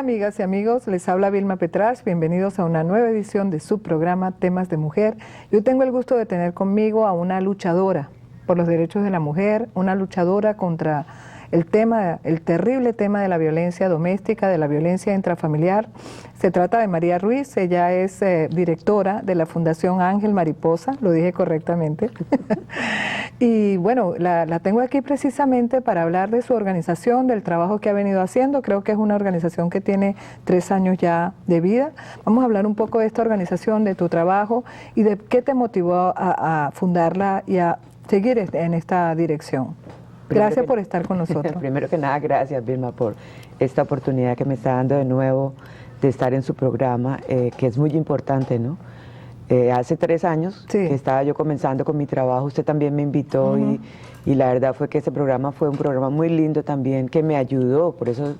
amigas y amigos, les habla Vilma Petras, bienvenidos a una nueva edición de su programa Temas de Mujer. Yo tengo el gusto de tener conmigo a una luchadora por los derechos de la mujer, una luchadora contra el terrible tema de la violencia doméstica, de la violencia intrafamiliar. Se trata de María Ruiz, ella es directora de la Fundación Ángel Mariposa, lo dije correctamente. Y bueno, la tengo aquí precisamente para hablar de su organización, del trabajo que ha venido haciendo. Creo que es una organización que tiene 3 años ya de vida. Vamos a hablar un poco de esta organización, de tu trabajo y de qué te motivó a fundarla y a seguir en esta dirección. Gracias por estar con nosotros. Primero que nada, gracias Vilma por esta oportunidad que me está dando de nuevo de estar en su programa, que es muy importante, ¿no? Hace 3 años que estaba yo comenzando con mi trabajo, usted también me invitó y la verdad fue que ese programa fue un programa muy lindo también, que me ayudó, por eso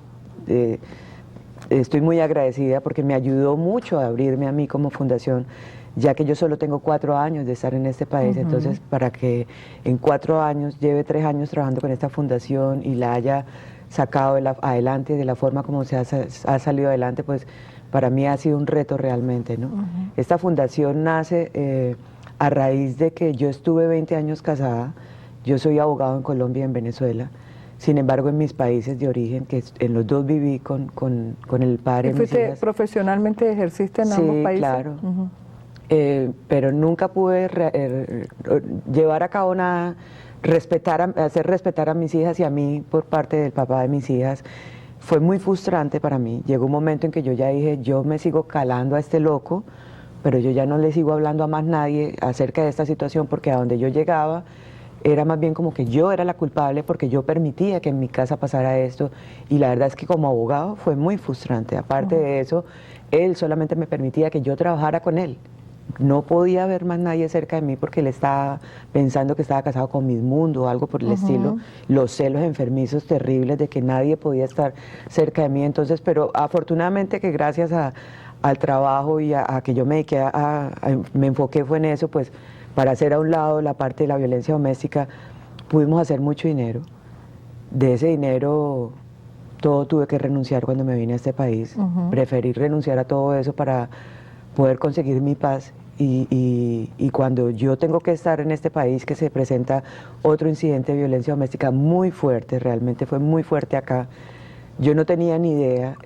estoy muy agradecida, porque me ayudó mucho a abrirme a mí como fundación, ya que yo solo tengo 4 años de estar en este país, entonces para que en 4 años, lleve 3 años trabajando con esta fundación y la haya sacado adelante de la forma como ha salido adelante, pues para mí ha sido un reto realmente, ¿no? Esta fundación nace a raíz de que yo estuve 20 años casada, yo soy abogado en Colombia y en Venezuela, sin embargo en mis países de origen, que en los dos viví con el padre de mis hijas. ¿Profesionalmente ejerciste en ambos países? Sí, claro. Pero nunca pude llevar a cabo nada, hacer respetar a mis hijas y a mí por parte del papá de mis hijas. Fue muy frustrante para mí. Llegó un momento en que yo ya dije, yo me sigo calando a este loco, pero yo ya no le sigo hablando a más nadie acerca de esta situación, porque a donde yo llegaba era más bien como que yo era la culpable porque yo permitía que en mi casa pasara esto, y la verdad es que como abogado fue muy frustrante. Aparte de eso, él solamente me permitía que yo trabajara con él. No podía haber más nadie cerca de mí porque él estaba pensando que estaba casado con Miss Mundo o algo por el estilo. Los celos enfermizos terribles de que nadie podía estar cerca de mí. Entonces, pero afortunadamente que gracias al trabajo y a que yo me dediqué me enfoqué fue en eso, pues para hacer a un lado la parte de la violencia doméstica, pudimos hacer mucho dinero. De ese dinero todo tuve que renunciar cuando me vine a este país. Preferí renunciar a todo eso para poder conseguir mi paz. Y cuando yo tengo que estar en este país, que se presenta otro incidente de violencia doméstica muy fuerte, realmente fue muy fuerte acá, yo no tenía ni idea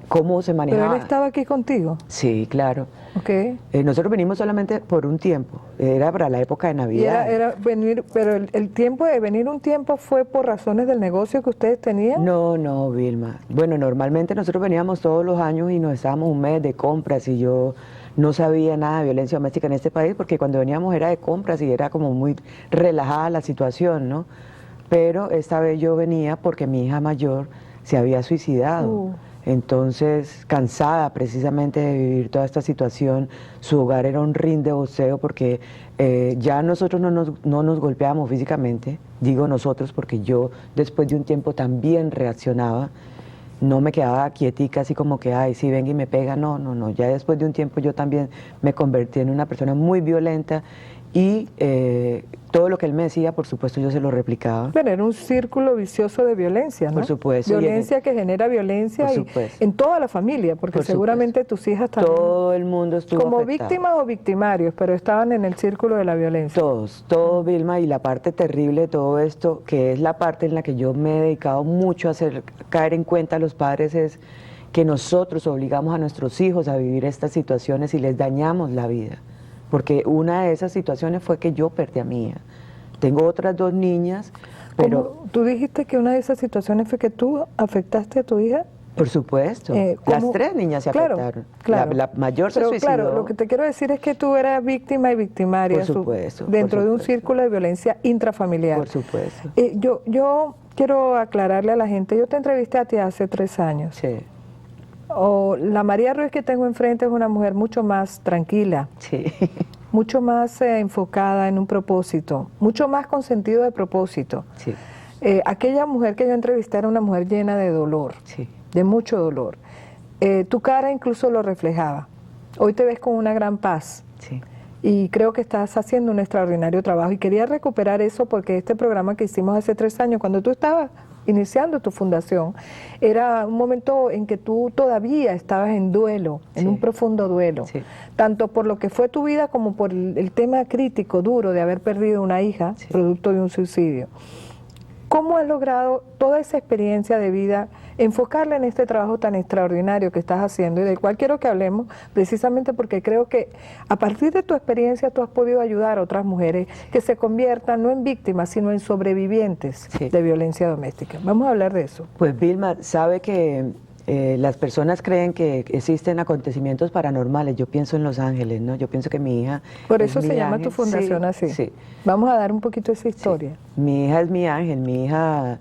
cómo se manejaba. ¿Pero él estaba aquí contigo? Sí, claro. Okay. Nosotros venimos solamente por un tiempo, era para la época de Navidad. Era venir, pero el tiempo de venir un tiempo fue por razones del negocio que ustedes tenían. No, Vilma. Bueno, normalmente nosotros veníamos todos los años y nos estábamos un mes de compras, y yo no sabía nada de violencia doméstica en este país, porque cuando veníamos era de compras y era como muy relajada la situación, ¿no? Pero esta vez yo venía porque mi hija mayor se había suicidado. Entonces, cansada precisamente de vivir toda esta situación, su hogar era un ring de boxeo, porque ya nosotros no nos golpeábamos físicamente, digo nosotros porque yo después de un tiempo también reaccionaba, no me quedaba quietica así como que, ay, sí, venga y me pega, no, ya después de un tiempo yo también me convertí en una persona muy violenta, y todo lo que él me decía, por supuesto, yo se lo replicaba. Pero era un círculo vicioso de violencia, ¿no? Por supuesto. Violencia que genera violencia en toda la familia, porque seguramente tus hijas también. Todo el mundo estuvo como afectado. Víctimas o victimarios, pero estaban en el círculo de la violencia. Todos, Vilma, y la parte terrible de todo esto, que es la parte en la que yo me he dedicado mucho a hacer caer en cuenta a los padres, es que nosotros obligamos a nuestros hijos a vivir estas situaciones y les dañamos la vida. Porque una de esas situaciones fue que yo perdí a mi hija. Tengo otras 2 niñas, pero... ¿Tú dijiste que una de esas situaciones fue que tú afectaste a tu hija? Por supuesto. Las 3 niñas se afectaron. Claro. La mayor se suicidó. Claro, lo que te quiero decir es que tú eras víctima y victimaria. Por supuesto. Dentro de un círculo de violencia intrafamiliar. Por supuesto. Yo quiero aclararle a la gente, yo te entrevisté a ti hace 3 años. Sí. La María Ruiz que tengo enfrente es una mujer mucho más tranquila, sí. mucho más enfocada en un propósito, mucho más con sentido de propósito. Sí. Aquella mujer que yo entrevisté era una mujer llena de dolor, sí. de mucho dolor. Tu cara incluso lo reflejaba. Hoy te ves con una gran paz. Sí. Y creo que estás haciendo un extraordinario trabajo. Y quería recuperar eso porque este programa que hicimos hace 3 años, cuando tú estabas iniciando tu fundación, era un momento en que tú todavía estabas en duelo, en un profundo duelo, tanto por lo que fue tu vida como por el tema crítico, duro, de haber perdido una hija, producto de un suicidio. ¿Cómo has logrado toda esa experiencia de vida, enfocarla en este trabajo tan extraordinario que estás haciendo y del cual quiero que hablemos, precisamente porque creo que a partir de tu experiencia tú has podido ayudar a otras mujeres que se conviertan no en víctimas, sino en sobrevivientes de violencia doméstica? Vamos a hablar de eso. Pues Vilma, sabe que las personas creen que existen acontecimientos paranormales. Yo pienso en los ángeles, ¿no? Yo pienso que mi hija... Por eso se llama tu fundación así. Sí. Vamos a dar un poquito esa historia. Sí. Mi hija es mi ángel, mi hija...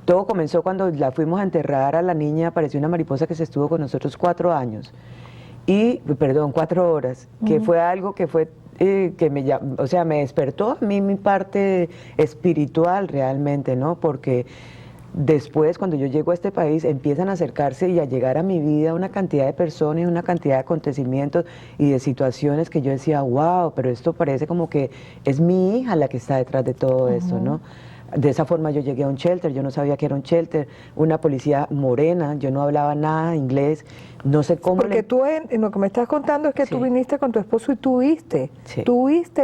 Todo comenzó cuando la fuimos a enterrar a la niña, apareció una mariposa que se estuvo con nosotros 4 años. Y, perdón, 4 horas, que fue algo que fue... que me despertó a mí mi parte espiritual realmente, ¿no? Porque... después, cuando yo llego a este país, empiezan a acercarse y a llegar a mi vida una cantidad de personas, una cantidad de acontecimientos y de situaciones que yo decía, wow, pero esto parece como que es mi hija la que está detrás de todo esto, ¿no? De esa forma yo llegué a un shelter, yo no sabía que era un shelter, una policía morena, yo no hablaba nada inglés, no sé cómo... Porque tú, en lo que me estás contando es que tú viniste con tu esposo y tú huiste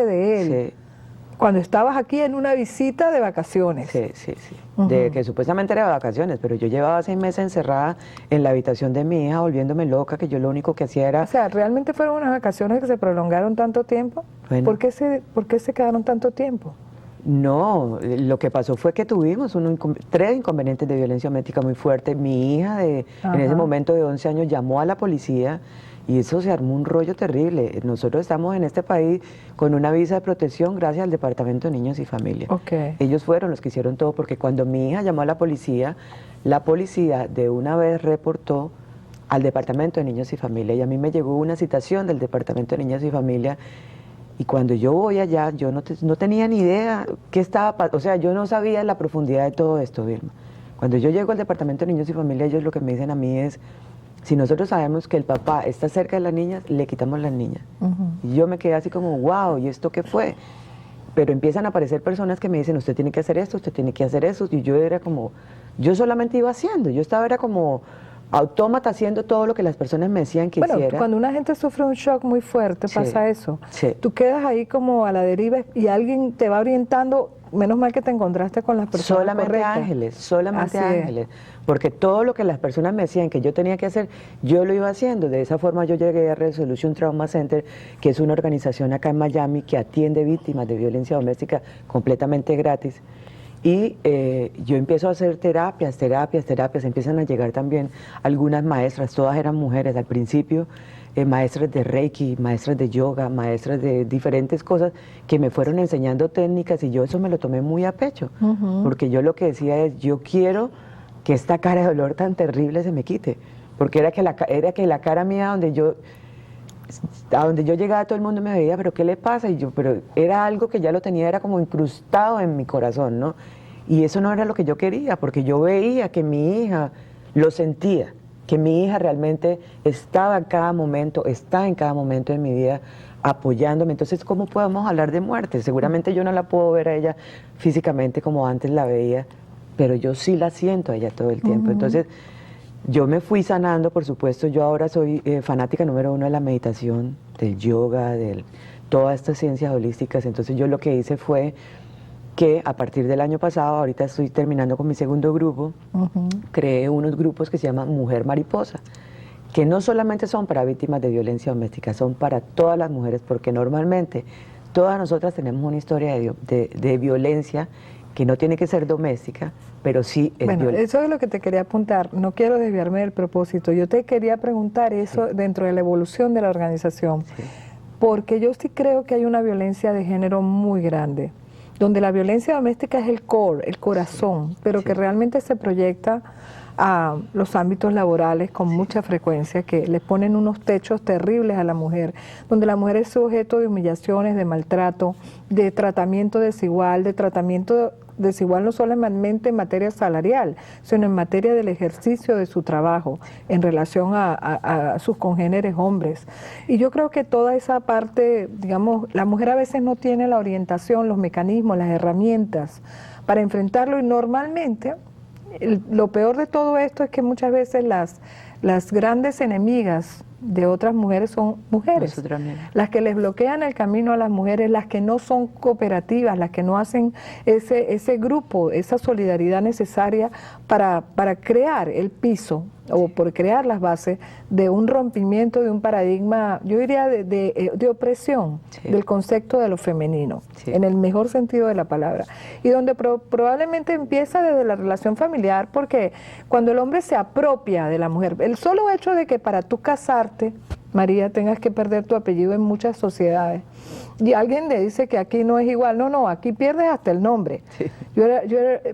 de él. Cuando estabas aquí en una visita de vacaciones. Sí. De que supuestamente era de vacaciones, pero yo llevaba 6 meses encerrada en la habitación de mi hija, volviéndome loca, que yo lo único que hacía era... O sea, ¿realmente fueron unas vacaciones que se prolongaron tanto tiempo? Bueno. ¿Por qué se quedaron tanto tiempo? No, lo que pasó fue que tuvimos 3 inconvenientes de violencia doméstica muy fuertes. Mi hija en ese momento de 11 años llamó a la policía y eso se armó un rollo terrible. Nosotros estamos en este país con una visa de protección gracias al Departamento de Niños y Familia. Ellos fueron los que hicieron todo, porque cuando mi hija llamó a la policía de una vez reportó al Departamento de Niños y Familia y a mí me llegó una citación del Departamento de Niños y Familia. Y cuando yo voy allá, yo no tenía ni idea qué estaba pasando, o sea, yo no sabía la profundidad de todo esto, Vilma. Cuando yo llego al Departamento de Niños y Familia, ellos lo que me dicen a mí es, si nosotros sabemos que el papá está cerca de las niñas, le quitamos las niñas. Y yo me quedé así como, wow, ¿y esto qué fue? Pero empiezan a aparecer personas que me dicen, usted tiene que hacer esto, usted tiene que hacer eso, y yo era como, yo solamente iba haciendo, era como... autómata haciendo todo lo que las personas me decían que hiciera. Bueno, cuando una gente sufre un shock muy fuerte, pasa eso. Tú quedas ahí como a la deriva y alguien te va orientando, menos mal que te encontraste con las personas correctas. Solamente ángeles. Porque todo lo que las personas me decían que yo tenía que hacer, yo lo iba haciendo. De esa forma yo llegué a Resolution Trauma Center, que es una organización acá en Miami que atiende víctimas de violencia doméstica completamente gratis. Y yo empiezo a hacer terapias, empiezan a llegar también algunas maestras, todas eran mujeres al principio, maestras de Reiki, maestras de yoga, maestras de diferentes cosas que me fueron enseñando técnicas y yo eso me lo tomé muy a pecho, porque yo lo que decía es, yo quiero que esta cara de dolor tan terrible se me quite, porque era que la cara mía a donde yo llegaba todo el mundo me veía, pero ¿qué le pasa? Y yo, pero era algo que ya lo tenía, era como incrustado en mi corazón, ¿no? Y eso no era lo que yo quería, porque yo veía que mi hija lo sentía, que mi hija realmente está en cada momento de mi vida apoyándome. Entonces, ¿cómo podemos hablar de muerte? Seguramente yo no la puedo ver a ella físicamente como antes la veía, pero yo sí la siento a ella todo el tiempo. Entonces, yo me fui sanando, por supuesto. Yo ahora soy fanática número 1 de la meditación, del yoga, de todas estas ciencias holísticas. Entonces yo lo que hice fue que a partir del año pasado, ahorita estoy terminando con mi segundo grupo, creé unos grupos que se llaman Mujer Mariposa, que no solamente son para víctimas de violencia doméstica, son para todas las mujeres, porque normalmente todas nosotras tenemos una historia de violencia que no tiene que ser doméstica, pero sí es violenta. Eso es lo que te quería apuntar, no quiero desviarme del propósito, yo te quería preguntar eso dentro de la evolución de la organización, porque yo sí creo que hay una violencia de género muy grande, donde la violencia doméstica es el core, el corazón, pero que realmente se proyecta a los ámbitos laborales con mucha frecuencia, que le ponen unos techos terribles a la mujer, donde la mujer es sujeto de humillaciones, de maltrato, de tratamiento desigual, de tratamiento desigual no solamente en materia salarial, sino en materia del ejercicio de su trabajo en relación a sus congéneres hombres. Y yo creo que toda esa parte, digamos, la mujer a veces no tiene la orientación, los mecanismos, las herramientas para enfrentarlo, y normalmente lo peor de todo esto es que muchas veces las grandes enemigas de otras mujeres son mujeres, las que les bloquean el camino a las mujeres, las que no son cooperativas, las que no hacen ese grupo, esa solidaridad necesaria para crear el piso o por crear las bases de un rompimiento de un paradigma, yo diría de opresión del concepto de lo femenino, en el mejor sentido de la palabra, y donde probablemente empieza desde la relación familiar, porque cuando el hombre se apropia de la mujer, el solo hecho de que para tú casarte, María, tengas que perder tu apellido en muchas sociedades, y alguien le dice que aquí no es igual, no, aquí pierdes hasta el nombre.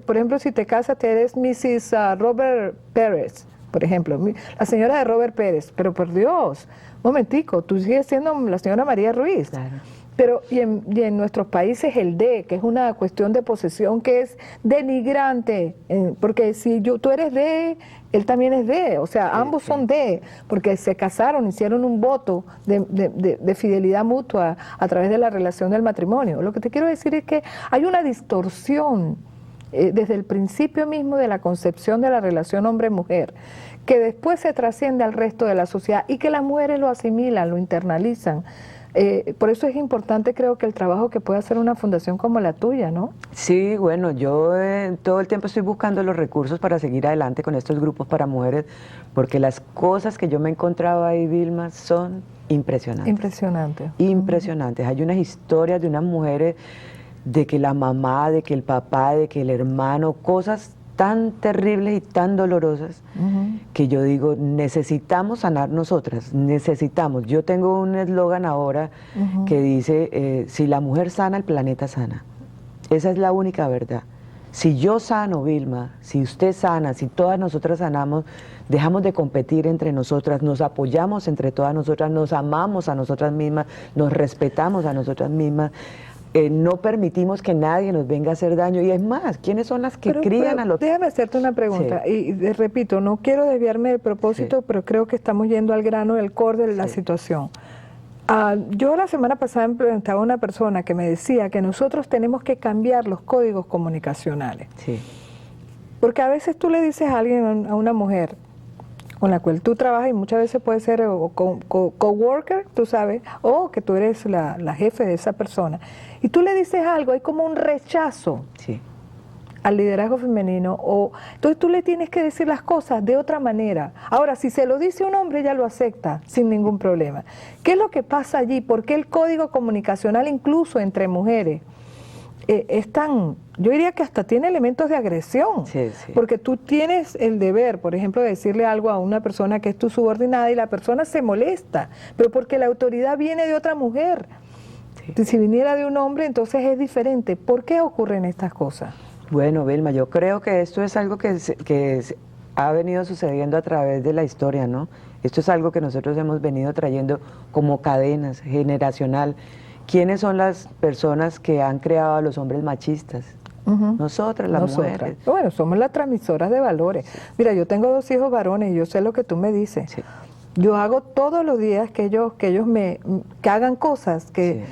Por ejemplo, si te casas, te eres Mrs. Robert Pérez, por ejemplo, la señora de Robert Pérez, pero por Dios, momentico, tú sigues siendo la señora María Ruiz. Claro. Pero y en nuestros países el de, que es una cuestión de posesión que es denigrante, porque si tú eres de, él también es de, o sea, ambos son de, porque se casaron, hicieron un voto de fidelidad mutua a través de la relación del matrimonio. Lo que te quiero decir es que hay una distorsión desde el principio mismo de la concepción de la relación hombre-mujer, que después se trasciende al resto de la sociedad y que las mujeres lo asimilan, lo internalizan. Por eso es importante, creo, que el trabajo que puede hacer una fundación como la tuya, ¿no? Sí, bueno, yo todo el tiempo estoy buscando los recursos para seguir adelante con estos grupos para mujeres, porque las cosas que yo me encontraba ahí, Vilma, son impresionantes. Impresionante. Impresionantes. Hay unas historias de unas mujeres, de que la mamá, de que el papá, de que el hermano, cosas tan terribles y tan dolorosas, que yo digo, necesitamos sanar nosotras, necesitamos. Yo tengo un eslogan ahora que dice, si la mujer sana, el planeta sana. Esa es la única verdad. Si yo sano, Vilma, si usted sana, si todas nosotras sanamos, dejamos de competir entre nosotras, nos apoyamos entre todas nosotras, nos amamos a nosotras mismas, nos respetamos a nosotras mismas. No permitimos que nadie nos venga a hacer daño, y es más, ¿quiénes son las que crían a los...? Déjame hacerte una pregunta, y repito, no quiero desviarme del propósito, pero creo que estamos yendo al grano del core de la situación. Yo la semana pasada enfrentaba a una persona que me decía que nosotros tenemos que cambiar los códigos comunicacionales, porque a veces tú le dices a alguien, a una mujer con la cual tú trabajas, y muchas veces puede ser coworker, tú sabes, o que tú eres la jefe de esa persona, y tú le dices algo, hay como un rechazo al liderazgo femenino, entonces tú le tienes que decir las cosas de otra manera. Ahora, si se lo dice un hombre, ella lo acepta sin ningún problema. ¿Qué es lo que pasa allí? ¿Por qué el código comunicacional, incluso entre mujeres, es tan, yo diría que hasta tiene elementos de agresión? Porque tú tienes el deber, por ejemplo, de decirle algo a una persona que es tu subordinada, y la persona se molesta, pero porque la autoridad viene de otra mujer. Si viniera de un hombre, entonces es diferente. ¿Por qué ocurren estas cosas? Bueno, Vilma, yo creo que esto es algo que ha venido sucediendo a través de la historia, ¿no? Esto es algo que nosotros hemos venido trayendo como cadenas generacional. ¿Quiénes son las personas que han creado a los hombres machistas? Nosotras, las mujeres. Bueno, somos las transmisoras de valores. Mira, yo tengo 2 hijos varones y yo sé lo que tú me dices. Yo hago todos los días que ellos que hagan cosas que...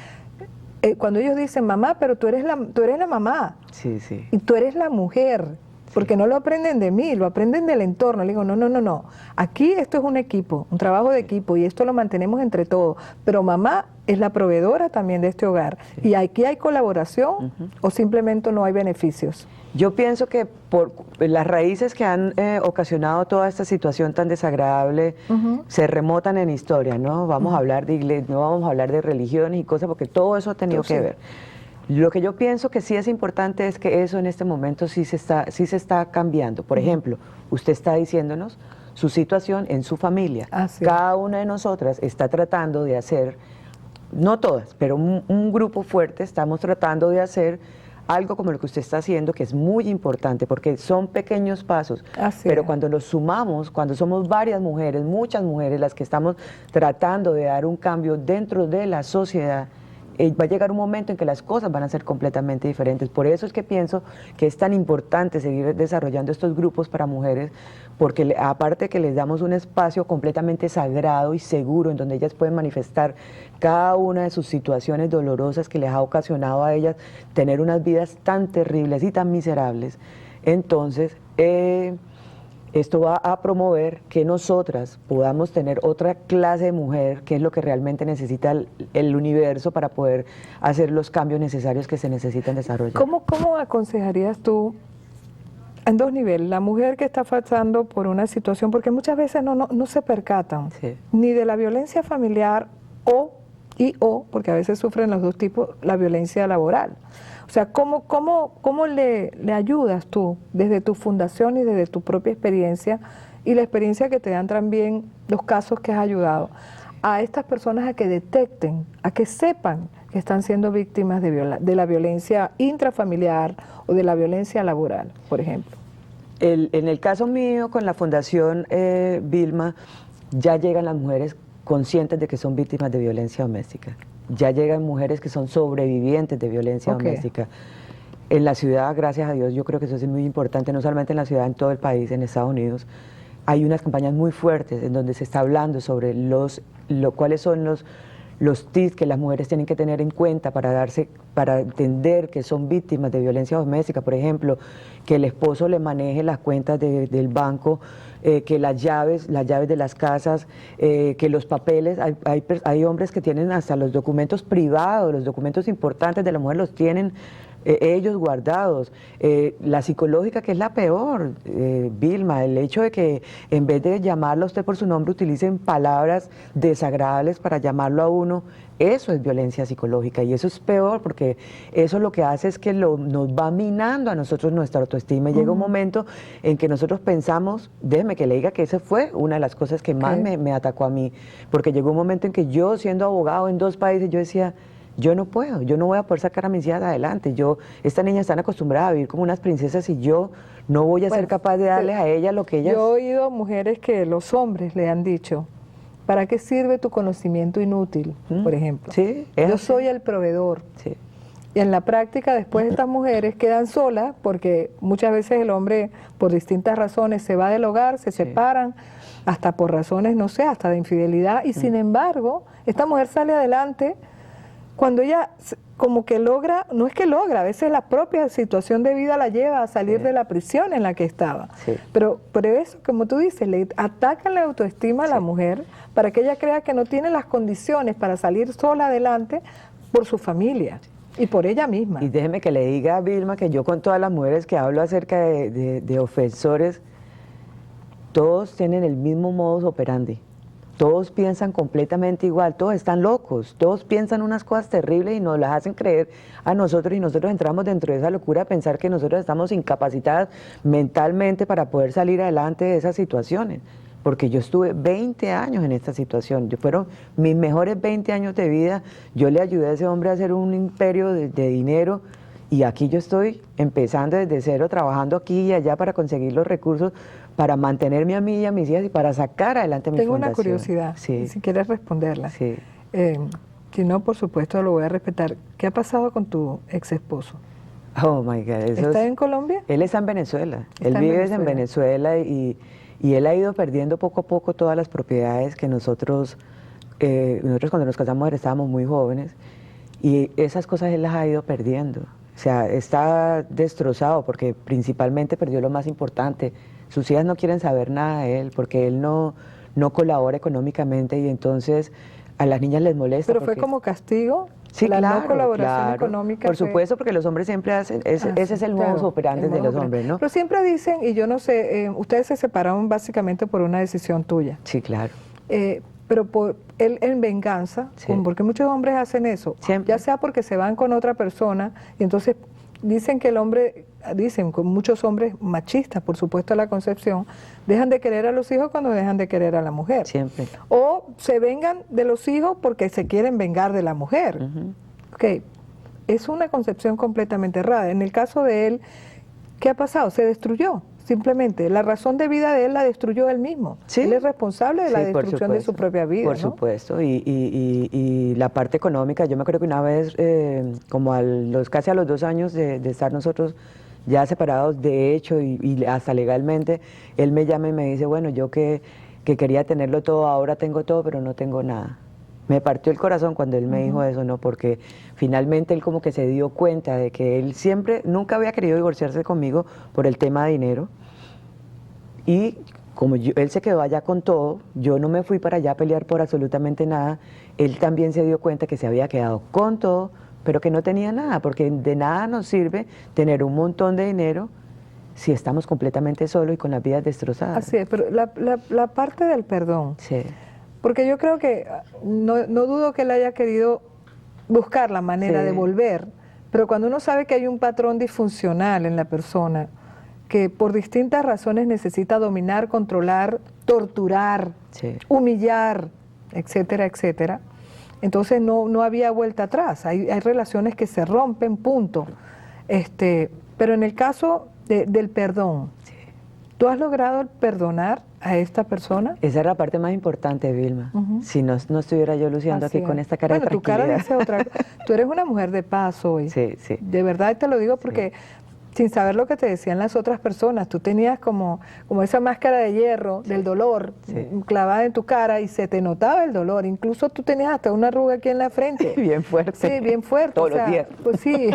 cuando ellos dicen, mamá, pero tú eres la mamá, y tú eres la mujer, porque no lo aprenden de mí, lo aprenden del entorno. Le digo, no, aquí esto es un equipo, un trabajo de equipo, y esto lo mantenemos entre todos, pero mamá es la proveedora también de este hogar, y aquí hay colaboración, o simplemente no hay beneficios. Yo pienso que por las raíces que han ocasionado toda esta situación tan desagradable se remontan en historia, ¿no? Vamos a hablar de iglesia, no vamos a hablar de religiones y cosas, porque todo eso ha tenido que ver. Lo que yo pienso que sí es importante es que eso en este momento sí se está cambiando. Por ejemplo, usted está diciéndonos su situación en su familia. Cada una de nosotras está tratando de hacer, no todas, pero un grupo fuerte, estamos tratando de hacer algo como lo que usted está haciendo, que es muy importante, porque son pequeños pasos, pero cuando los sumamos, cuando somos varias mujeres, muchas mujeres, las que estamos tratando de dar un cambio dentro de la sociedad, va a llegar un momento en que las cosas van a ser completamente diferentes. Por eso es que pienso que es tan importante seguir desarrollando estos grupos para mujeres, porque aparte que les damos un espacio completamente sagrado y seguro en donde ellas pueden manifestar cada una de sus situaciones dolorosas que les ha ocasionado a ellas tener unas vidas tan terribles y tan miserables, entonces esto va a promover que nosotras podamos tener otra clase de mujer, que es lo que realmente necesita el universo para poder hacer los cambios necesarios que se necesitan desarrollar. ¿Cómo aconsejarías tú, en dos niveles, la mujer que está pasando por una situación, porque muchas veces no se percatan, Sí. ni de la violencia familiar o, porque a veces sufren los dos tipos, la violencia laboral? O sea, ¿cómo le ayudas tú desde tu fundación y desde tu propia experiencia y la experiencia que te dan también los casos que has ayudado a estas personas a que detecten, a que sepan que están siendo víctimas de la violencia intrafamiliar o de la violencia laboral, por ejemplo? En el caso mío, con la Fundación Vilma, ya llegan las mujeres conscientes de que son víctimas de violencia doméstica. Ya llegan mujeres que son sobrevivientes de violencia doméstica. En la ciudad, gracias a Dios, yo creo que eso es muy importante, no solamente en la ciudad, en todo el país, en Estados Unidos. Hay unas campañas muy fuertes en donde se está hablando sobre cuáles son los tips que las mujeres tienen que tener en cuenta para entender que son víctimas de violencia doméstica. Por ejemplo, que el esposo le maneje las cuentas del banco, que las llaves de las casas, que los papeles, hay hombres que tienen hasta los documentos privados, los documentos importantes de la mujer los tienen ellos guardados. La psicológica, que es la peor, Vilma, el hecho de que en vez de llamarlo a usted por su nombre utilicen palabras desagradables para llamarlo a uno, eso es violencia psicológica y eso es peor porque eso lo que hace es que nos va minando a nosotros nuestra autoestima y llega un momento en que nosotros pensamos, déjeme que le diga que esa fue una de las cosas que más me atacó a mí, porque llegó un momento en que yo, siendo abogado en 2 países, yo decía, yo no puedo, yo no voy a poder sacar a mis hijas adelante. Estas niñas están acostumbradas a vivir como unas princesas y yo no voy a ser capaz de darles a ellas lo que ellas... Yo he oído mujeres que los hombres le han dicho, ¿para qué sirve tu conocimiento inútil, por ejemplo? Sí, yo soy el proveedor. Sí. Y en la práctica después estas mujeres quedan solas porque muchas veces el hombre por distintas razones se va del hogar, se separan, hasta por razones, no sé, hasta de infidelidad y sin embargo esta mujer sale adelante cuando ella como que logra, no es que logra, a veces la propia situación de vida la lleva a salir de la prisión en la que estaba. Pero eso, como tú dices, le atacan la autoestima a la mujer para que ella crea que no tiene las condiciones para salir sola adelante por su familia y por ella misma. Y déjeme que le diga a Vilma que yo con todas las mujeres que hablo acerca de ofensores, todos tienen el mismo modus operandi. Todos piensan completamente igual, todos están locos, todos piensan unas cosas terribles y nos las hacen creer a nosotros y nosotros entramos dentro de esa locura a pensar que nosotros estamos incapacitadas mentalmente para poder salir adelante de esas situaciones. Porque yo estuve 20 años en esta situación, fueron mis mejores 20 años de vida, yo le ayudé a ese hombre a hacer un imperio de dinero y aquí yo estoy empezando desde cero, trabajando aquí y allá para conseguir los recursos para mantenerme a mí y a mis hijas y para sacar adelante mi fundación. Tengo una curiosidad, si quieres responderla. Sí. Si no, por supuesto, lo voy a respetar. ¿Qué ha pasado con tu ex esposo? Oh, my God. ¿Está en Colombia? Él está en Venezuela. Él vive en Venezuela y él ha ido perdiendo poco a poco todas las propiedades que nosotros cuando nos casamos estábamos muy jóvenes y esas cosas él las ha ido perdiendo. O sea, está destrozado porque principalmente perdió lo más importante. Sus hijas no quieren saber nada de él porque él no colabora económicamente y entonces a las niñas les molesta. ¿Pero fue como castigo? Sí, la claro, no colaboración claro, económica. por supuesto, porque los hombres siempre hacen, ese es el modus operandi de los hombres, ¿no? Pero siempre dicen, y yo no sé, ustedes se separaron básicamente por una decisión tuya. Sí, claro. Pero él en venganza, porque muchos hombres hacen eso, siempre. Ya sea porque se van con otra persona, y entonces dicen que el hombre, con muchos hombres machistas, por supuesto, la concepción, dejan de querer a los hijos cuando dejan de querer a la mujer. Siempre. O se vengan de los hijos porque se quieren vengar de la mujer. Okay. Es una concepción completamente errada. En el caso de él, ¿qué ha pasado? Se destruyó. simplemente. La razón de vida de él la destruyó él mismo. Sí. Él es responsable de la Sí, por destrucción de su propia vida, Por ¿no? supuesto, y la parte económica, yo me acuerdo que una vez, como casi a los 2 años de estar nosotros ya separados, de hecho, y hasta legalmente, él me llama y me dice, bueno, yo que quería tenerlo todo, ahora tengo todo, pero no tengo nada. Me partió el corazón cuando él me dijo eso, ¿no? Porque finalmente él como que se dio cuenta de que él nunca había querido divorciarse conmigo por el tema de dinero. Y como él se quedó allá con todo, yo no me fui para allá a pelear por absolutamente nada, él también se dio cuenta que se había quedado con todo, pero que no tenía nada, porque de nada nos sirve tener un montón de dinero si estamos completamente solos y con las vidas destrozadas. Así es, pero la parte del perdón, Sí. porque yo creo que, no dudo que él haya querido buscar la manera Sí. de volver, pero cuando uno sabe que hay un patrón disfuncional en la persona, que por distintas razones necesita dominar, controlar, torturar, Sí. humillar, etcétera, etcétera, entonces no había vuelta atrás. Hay relaciones que se rompen, punto. Pero en el caso del perdón, Sí. ¿tú has logrado perdonar a esta persona? Esa es la parte más importante, Vilma. Si no estuviera yo luciendo Así aquí con es. esta cara de Bueno, tu cara tranquilidad. dice otra cosa. Tú eres una mujer de paz hoy. Sí, sí. De verdad te lo digo porque sin saber lo que te decían las otras personas, tú tenías como esa máscara de hierro del dolor clavada en tu cara y se te notaba el dolor. Incluso tú tenías hasta una arruga aquí en la frente. Bien fuerte. Sí, bien fuerte. Todos los días. Pues sí.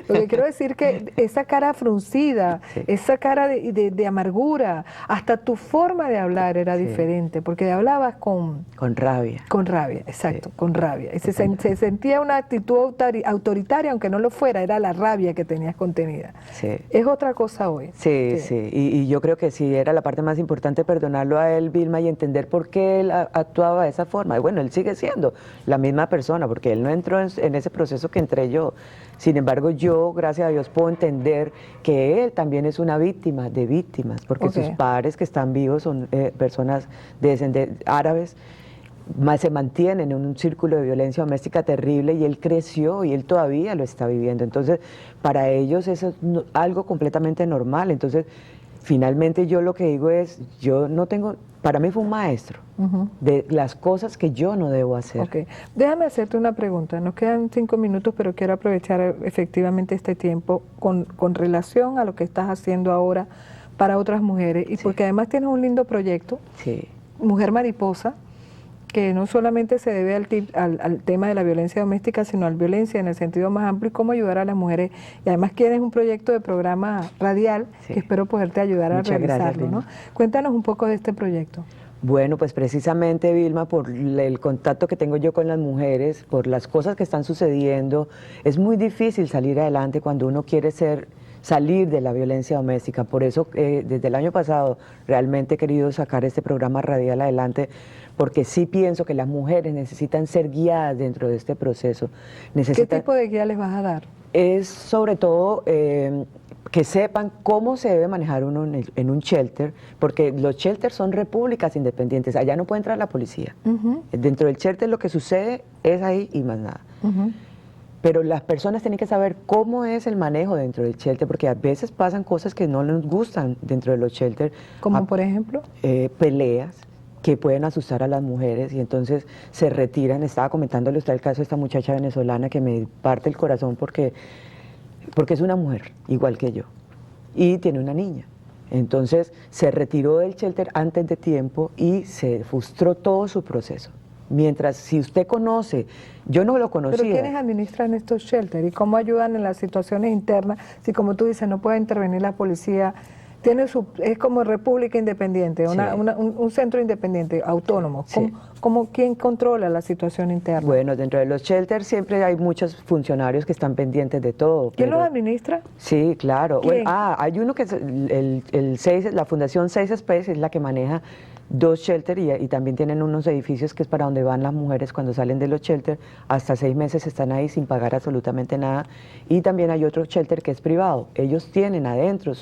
Lo que quiero decir que esa cara fruncida, esa cara de amargura, hasta tu forma de hablar era diferente, porque hablabas con rabia. Con rabia, exacto, con rabia. Y se sentía una actitud autoritaria, aunque no lo fuera, era la rabia que tenías contenida. Sí. Es otra cosa hoy. Sí. Y yo creo que sí, era la parte más importante perdonarlo a él, Vilma, y entender por qué él actuaba de esa forma. Y bueno, él sigue siendo la misma persona, porque él no entró en ese proceso que entré yo. Sin embargo, yo, gracias a Dios, puedo entender que él también es una víctima de víctimas, porque sus padres que están vivos son personas árabes, se mantienen en un círculo de violencia doméstica terrible y él creció y él todavía lo está viviendo. Entonces, para ellos eso es algo completamente normal. Entonces, finalmente yo lo que digo es, para mí fue un maestro de las cosas que yo no debo hacer. Okay. Déjame hacerte una pregunta. Nos quedan 5 minutos, pero quiero aprovechar efectivamente este tiempo con relación a lo que estás haciendo ahora para otras mujeres y porque además tienes un lindo proyecto, Mujer Mariposa, que no solamente se debe al tema de la violencia doméstica, sino a la violencia en el sentido más amplio y cómo ayudar a las mujeres. Y además tienes un proyecto de programa radial que espero poderte ayudar a realizarlo. ¿No? Cuéntanos un poco de este proyecto. Bueno, pues precisamente, Vilma, por el contacto que tengo yo con las mujeres, por las cosas que están sucediendo, es muy difícil salir adelante cuando uno quiere salir de la violencia doméstica. Por eso, desde el año pasado, realmente he querido sacar este programa radial adelante, porque sí pienso que las mujeres necesitan ser guiadas dentro de este proceso. ¿Qué tipo de guía les vas a dar? Es sobre todo que sepan cómo se debe manejar uno en un shelter, porque los shelters son repúblicas independientes, allá no puede entrar la policía. Dentro del shelter lo que sucede es ahí y más nada. Pero las personas tienen que saber cómo es el manejo dentro del shelter, porque a veces pasan cosas que no les gustan dentro de los shelters. ¿Como por ejemplo? Peleas que pueden asustar a las mujeres y entonces se retiran. Estaba comentándole usted el caso de esta muchacha venezolana que me parte el corazón porque es una mujer igual que yo y tiene una niña. Entonces se retiró del shelter antes de tiempo y se frustró todo su proceso. Mientras, si usted conoce, yo no lo conocía. ¿Pero quiénes administran estos shelters y cómo ayudan en las situaciones internas? Si como tú dices, no puede intervenir la policía, es como república independiente, un centro independiente, autónomo. ¿Quién controla la situación interna? Bueno, dentro de los shelters siempre hay muchos funcionarios que están pendientes de todo. ¿Quién los administra? Sí, claro. ¿Quién? Bueno, hay uno que es la Fundación Safe Space, es la que maneja 2 shelters y también tienen unos edificios que es para donde van las mujeres cuando salen de los shelters, hasta 6 meses están ahí sin pagar absolutamente nada. Y también hay otro shelter que es privado, ellos tienen adentro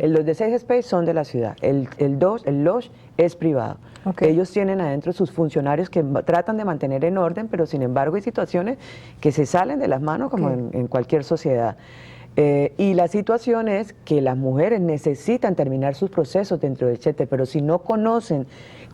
los de Safe Space son de la ciudad, el Lodge es privado. Ellos tienen adentro sus funcionarios que tratan de mantener en orden, pero sin embargo hay situaciones que se salen de las manos como en cualquier sociedad. Y la situación es que las mujeres necesitan terminar sus procesos dentro del shelter, pero si no conocen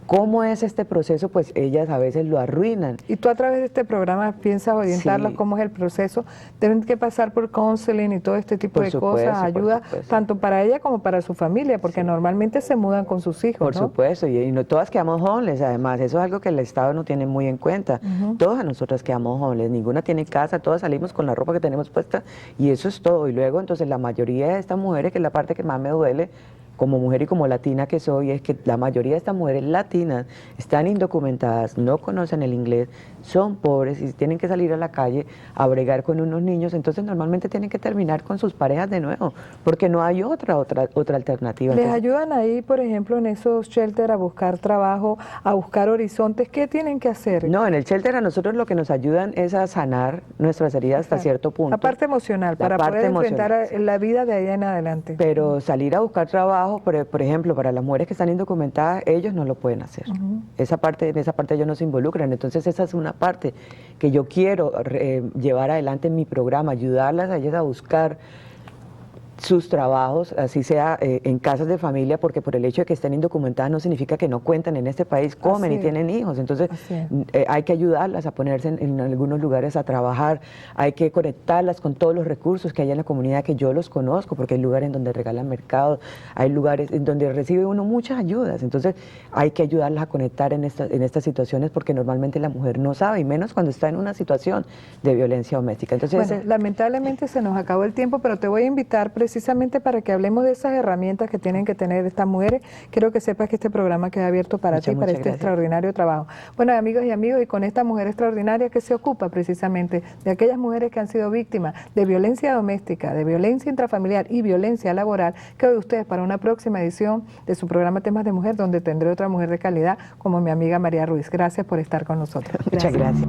cómo es este proceso, pues ellas a veces lo arruinan. Y tú a través de este programa piensas orientarlas Sí. cómo es el proceso. Deben que pasar por counseling y todo este tipo Por de supuesto, cosas, por ayuda supuesto. tanto para ella como para su familia, porque Sí. normalmente se mudan con sus hijos, Por ¿no? supuesto, y no todas quedamos homeless, además, eso es algo que el Estado no tiene muy en cuenta. Todas nosotras quedamos homeless, ninguna tiene casa, todas salimos con la ropa que tenemos puesta y eso es todo. Y luego, entonces, la mayoría de estas mujeres, que es la parte que más me duele, como mujer y como latina que soy, es que la mayoría de estas mujeres latinas están indocumentadas, no conocen el inglés, son pobres y tienen que salir a la calle a bregar con unos niños, entonces normalmente tienen que terminar con sus parejas de nuevo, porque no hay otra alternativa. ¿Les Entonces, ayudan ahí, por ejemplo, en esos shelters a buscar trabajo, a buscar horizontes? ¿Qué tienen que hacer? no, en el shelter a nosotros lo que nos ayudan es a sanar nuestras heridas hasta Claro. cierto punto. La parte emocional, La para parte poder enfrentar emocional, la vida de ahí en adelante. pero salir a buscar trabajo, por ejemplo, para las mujeres que están indocumentadas, ellos no lo pueden hacer. En esa parte ellos no se involucran. Entonces esa es una parte que yo quiero llevar adelante en mi programa, ayudarlas a ellas a buscar sus trabajos, así sea en casas de familia, porque por el hecho de que estén indocumentadas no significa que no cuentan en este país, comen Así y es. tienen hijos. Entonces Así es. hay que ayudarlas a ponerse en algunos lugares a trabajar, hay que conectarlas con todos los recursos que hay en la comunidad, que yo los conozco, porque hay lugares en donde regalan mercados, hay lugares en donde recibe uno muchas ayudas. Entonces hay que ayudarlas a conectar en estas situaciones, porque normalmente la mujer no sabe, y menos cuando está en una situación de violencia doméstica. Entonces, Bueno, lamentablemente se nos acabó el tiempo, pero te voy a invitar precisamente para que hablemos de esas herramientas que tienen que tener estas mujeres. Quiero que sepas que este programa queda abierto para ti, para muchas este gracias. extraordinario trabajo. Bueno, amigos y amigos, y con esta mujer extraordinaria que se ocupa precisamente de aquellas mujeres que han sido víctimas de violencia doméstica, de violencia intrafamiliar y violencia laboral, que hoy ustedes para una próxima edición de su programa Temas de Mujer, donde tendré otra mujer de calidad como mi amiga María Ruiz. Gracias por estar con nosotros. Muchas gracias.